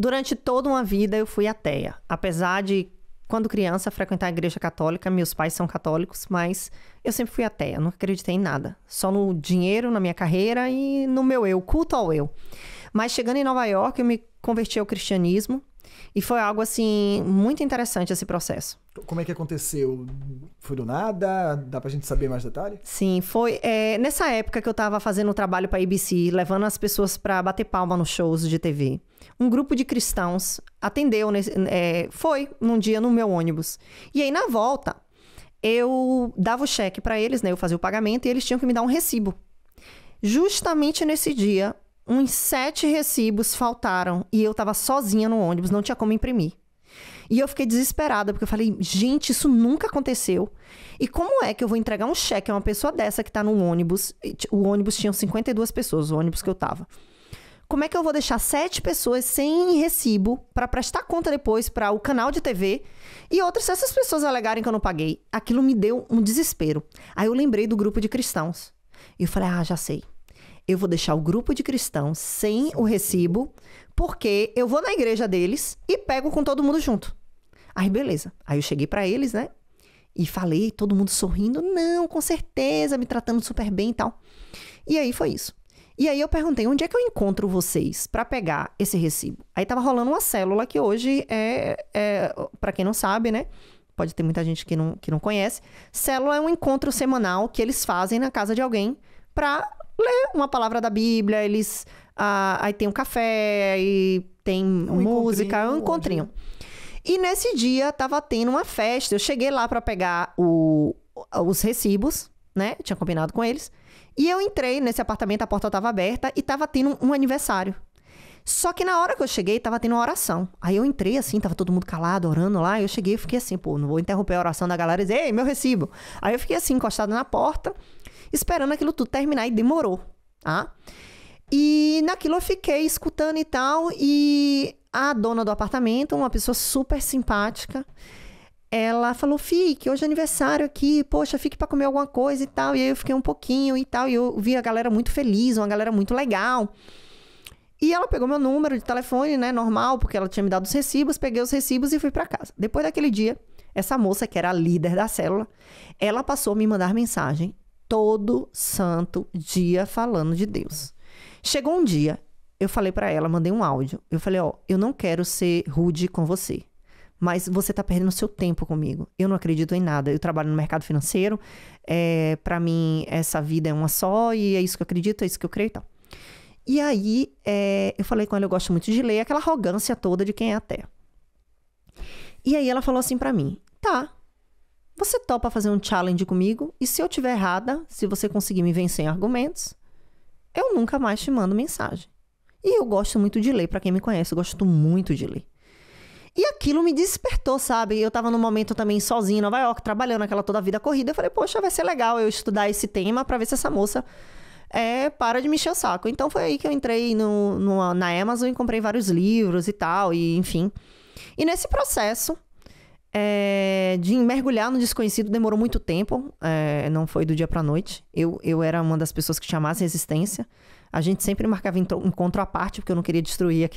Durante toda uma vida eu fui ateia. Apesar de, quando criança, frequentar a igreja católica, meus pais são católicos, mas eu sempre fui ateia, nunca acreditei em nada. Só no dinheiro, na minha carreira e no meu eu, culto ao eu. Mas chegando em Nova York, eu me converti ao cristianismo e foi algo, assim, muito interessante esse processo. Como é que aconteceu? Foi do nada? Dá pra gente saber mais detalhes? Sim, foi nessa época que eu tava fazendo o trabalho pra ABC, levando as pessoas pra bater palma nos shows de TV. Um grupo de cristãos atendeu, foi num dia no meu ônibus. E aí, na volta, eu dava o cheque pra eles, né? Eu fazia o pagamento e eles tinham que me dar um recibo. Justamente nesse dia, uns 7 recibos faltaram e eu tava sozinha no ônibus, não tinha como imprimir. E eu fiquei desesperada, porque eu falei, gente, isso nunca aconteceu. E como é que eu vou entregar um cheque a uma pessoa dessa que tá no ônibus? O ônibus tinha 52 pessoas, o ônibus que eu tava. Como é que eu vou deixar 7 pessoas sem recibo pra prestar conta depois para o canal de TV? E outras, se essas pessoas alegarem que eu não paguei, aquilo me deu um desespero. Aí eu lembrei do grupo de cristãos. E eu falei, já sei. Eu vou deixar o grupo de cristãos sem o recibo, porque eu vou na igreja deles e pego com todo mundo junto. Aí, beleza. Aí eu cheguei pra eles, né? E falei, todo mundo sorrindo. Não, com certeza, me tratando super bem e tal. E aí foi isso. E aí eu perguntei, onde é que eu encontro vocês pra pegar esse recibo? Aí tava rolando uma célula que hoje pra quem não sabe, né? Pode ter muita gente que não conhece. Célula é um encontro semanal que eles fazem na casa de alguém pra ler uma palavra da Bíblia. Eles... aí tem um café, e tem música, um encontrinho. E nesse dia tava tendo uma festa. Eu cheguei lá pra pegar os recibos, né? Tinha combinado com eles. E eu entrei nesse apartamento, a porta tava aberta e tava tendo um aniversário. Só que na hora que eu cheguei, tava tendo uma oração. Aí eu entrei assim, tava todo mundo calado, orando lá. Eu cheguei e fiquei assim, não vou interromper a oração da galera e dizer, ei, meu recibo. Aí eu fiquei assim, encostada na porta, esperando aquilo tudo terminar e demorou, tá? E naquilo eu fiquei escutando e tal, e a dona do apartamento, uma pessoa super simpática, ela falou, fique, hoje é aniversário aqui, poxa, fique pra comer alguma coisa e tal. E aí eu fiquei um pouquinho e tal, e eu vi a galera muito feliz, uma galera muito legal. E ela pegou meu número de telefone, né, normal, porque ela tinha me dado os recibos, peguei os recibos e fui pra casa. Depois daquele dia, essa moça, que era a líder da célula, ela passou a me mandar mensagem todo santo dia falando de Deus. Chegou um dia, eu falei pra ela, mandei um áudio. Eu falei, eu não quero ser rude com você, mas você tá perdendo seu tempo comigo. Eu não acredito em nada. Eu trabalho no mercado financeiro. Pra mim, essa vida é uma só e é isso que eu acredito, é isso que eu creio e tal. E aí, eu falei com ela, eu gosto muito de ler, aquela arrogância toda de quem é ateu. E aí ela falou assim pra mim, tá, você topa fazer um challenge comigo? E se eu tiver errada, se você conseguir me vencer em argumentos, eu nunca mais te mando mensagem. E eu gosto muito de ler, pra quem me conhece, eu gosto muito de ler. E aquilo me despertou, sabe? Eu tava num momento também sozinha em Nova York, trabalhando aquela toda a vida corrida. Eu falei, poxa, vai ser legal eu estudar esse tema pra ver se essa moça para de me encher o saco. Então foi aí que eu entrei na Amazon e comprei vários livros e tal, e enfim. E nesse processo de mergulhar no desconhecido demorou muito tempo, não foi do dia pra noite. Eu era uma das pessoas que tinha mais resistência. A gente sempre marcava encontro à parte, porque eu não queria destruir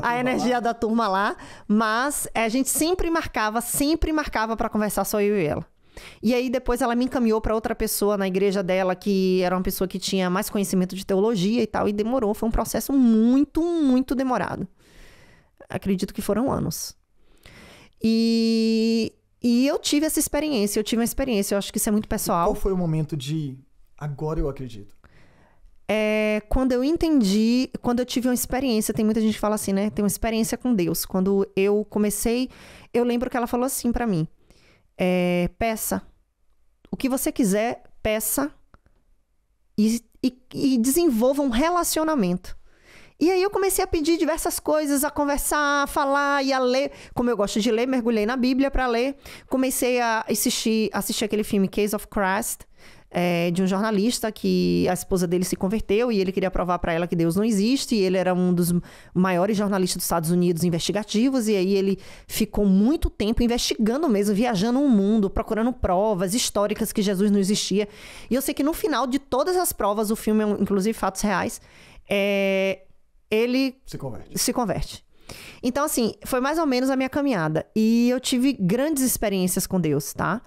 a energia da turma lá. Mas a gente sempre marcava pra conversar só eu e ela. E aí depois ela me encaminhou pra outra pessoa na igreja dela, que era uma pessoa que tinha mais conhecimento de teologia e tal. E demorou, foi um processo muito, muito demorado. Acredito que foram anos. E eu tive essa experiência, eu acho que isso é muito pessoal. Qual foi o momento de agora eu acredito? Quando eu entendi, quando eu tive uma experiência, tem muita gente que fala assim, né? Tem uma experiência com Deus. Quando eu comecei, eu lembro que ela falou assim pra mim, peça, o que você quiser, peça e desenvolva um relacionamento. E aí eu comecei a pedir diversas coisas, a conversar, a falar e a ler. Como eu gosto de ler, mergulhei na Bíblia pra ler. Comecei a assistir aquele filme Case of Christ, de um jornalista que a esposa dele se converteu e ele queria provar pra ela que Deus não existe. E ele era um dos maiores jornalistas dos Estados Unidos investigativos. E aí ele ficou muito tempo investigando mesmo, viajando o mundo, procurando provas históricas que Jesus não existia. E eu sei que no final de todas as provas, o filme é inclusive fatos reais, ele se converte. Então, assim, foi mais ou menos a minha caminhada. E eu tive grandes experiências com Deus, tá?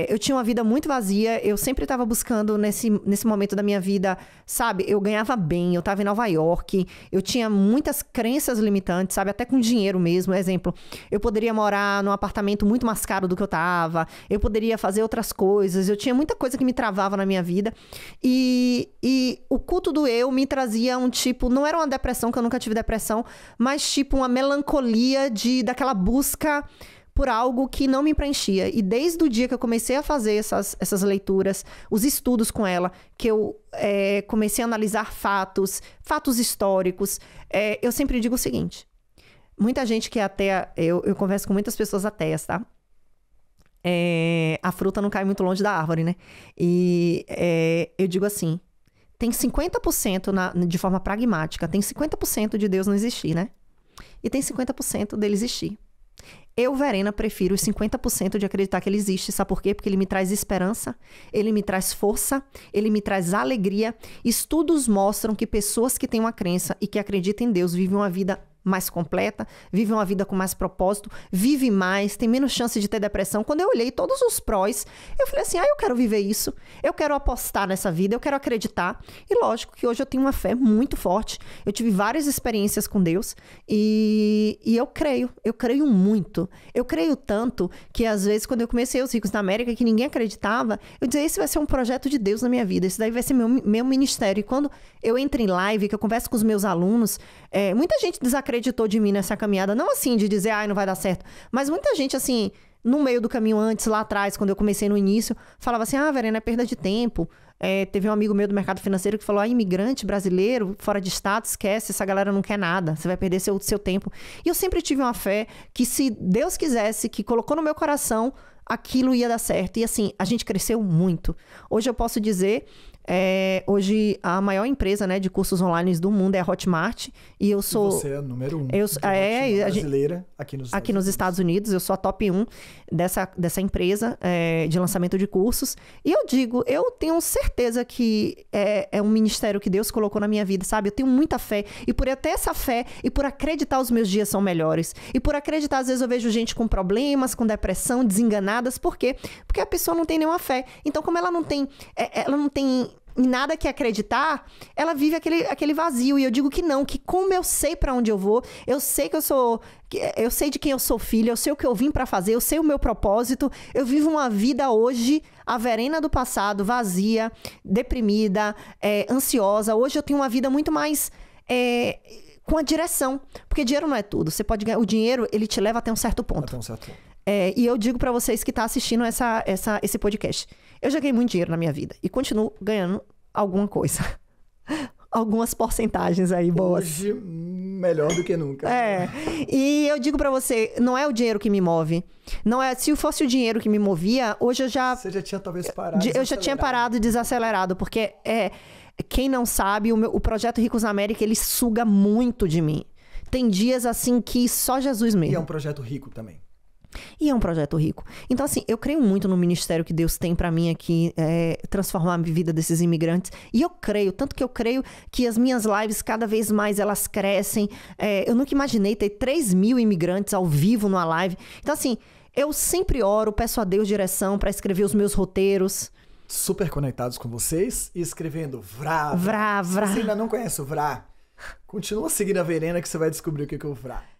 Eu tinha uma vida muito vazia. Eu sempre estava buscando, nesse momento da minha vida, sabe? Eu ganhava bem, eu estava em Nova York. Eu tinha muitas crenças limitantes, sabe? Até com dinheiro mesmo. Exemplo, eu poderia morar num apartamento muito mais caro do que eu estava. Eu poderia fazer outras coisas. Eu tinha muita coisa que me travava na minha vida. E o culto do eu me trazia um tipo... Não era uma depressão, que eu nunca tive depressão, mas tipo uma melancolia daquela busca por algo que não me preenchia. E desde o dia que eu comecei a fazer essas leituras, os estudos com ela, que eu comecei a analisar fatos históricos, eu sempre digo o seguinte, muita gente que é ateia, eu converso com muitas pessoas ateias, tá? A fruta não cai muito longe da árvore, né? E eu digo assim, tem 50% de forma pragmática, tem 50% de Deus não existir, né? E tem 50% dele existir. Eu, Verena, prefiro os 50% de acreditar que ele existe. Sabe por quê? Porque ele me traz esperança, ele me traz força, ele me traz alegria. Estudos mostram que pessoas que têm uma crença e que acreditam em Deus vivem uma vida mais completa, vivem uma vida com mais propósito, vive mais, tem menos chance de ter depressão. Quando eu olhei todos os prós, eu falei assim, eu quero viver isso, eu quero apostar nessa vida, eu quero acreditar. E lógico que hoje eu tenho uma fé muito forte, eu tive várias experiências com Deus e eu creio muito. Eu creio tanto que às vezes quando eu comecei os Ricos da América, que ninguém acreditava, eu dizia, esse vai ser um projeto de Deus na minha vida, esse daí vai ser meu ministério. E quando eu entro em live, que eu converso com os meus alunos, muita gente desacreditou de mim nessa caminhada, não assim de dizer, não vai dar certo, mas muita gente assim, no meio do caminho antes, lá atrás, quando eu comecei no início, falava assim, Verena, é perda de tempo. Teve um amigo meu do mercado financeiro que falou, imigrante brasileiro, fora de estado, esquece, essa galera não quer nada, você vai perder seu tempo. E eu sempre tive uma fé que se Deus quisesse, que colocou no meu coração, aquilo ia dar certo. E assim, a gente cresceu muito. Hoje eu posso dizer... hoje a maior empresa, né, de cursos online do mundo é a Hotmart e eu sou... E você é a número 1 brasileira aqui nos Estados Unidos. Eu sou a top 1 dessa empresa de lançamento de cursos. E eu digo, eu tenho certeza que é um ministério que Deus colocou na minha vida, sabe? Eu tenho muita fé. E por eu ter essa fé e por acreditar os meus dias são melhores. E por acreditar, às vezes eu vejo gente com problemas, com depressão, desenganadas. Por quê? Porque a pessoa não tem nenhuma fé. Então, como ela não tem em nada que acreditar, ela vive aquele vazio. E eu digo que não, que como eu sei pra onde eu vou, eu sei eu sei de quem eu sou filha, eu sei o que eu vim pra fazer, eu sei o meu propósito, eu vivo uma vida hoje, a Verena do passado, vazia, deprimida, ansiosa. Hoje eu tenho uma vida muito mais... com a direção, porque dinheiro não é tudo. Você pode ganhar, o dinheiro, ele te leva até um certo ponto. Até um certo ponto. E eu digo pra vocês que tá assistindo esse podcast, eu já ganhei muito dinheiro na minha vida e continuo ganhando alguma coisa. Algumas porcentagens aí boas. Hoje, melhor do que nunca. E eu digo pra você, não é o dinheiro que me move. Não é, se fosse o dinheiro que me movia, hoje eu já... Você já tinha talvez parado. Eu já tinha parado e desacelerado, porque quem não sabe, o projeto Ricos na América, ele suga muito de mim. Tem dias assim que só Jesus mesmo. E é um projeto rico também. E é um projeto rico. Então, assim, eu creio muito no ministério que Deus tem pra mim aqui, transformar a vida desses imigrantes. E eu creio, tanto que eu creio que as minhas lives, cada vez mais, elas crescem. Eu nunca imaginei ter 3.000 imigrantes ao vivo numa live. Então, assim, eu sempre oro, peço a Deus direção pra escrever os meus roteiros. Super conectados com vocês e escrevendo Vrá. Vrá, vrá. Se você ainda não conhece o Vrá, continua seguindo a Verena que você vai descobrir o que é o Vrá.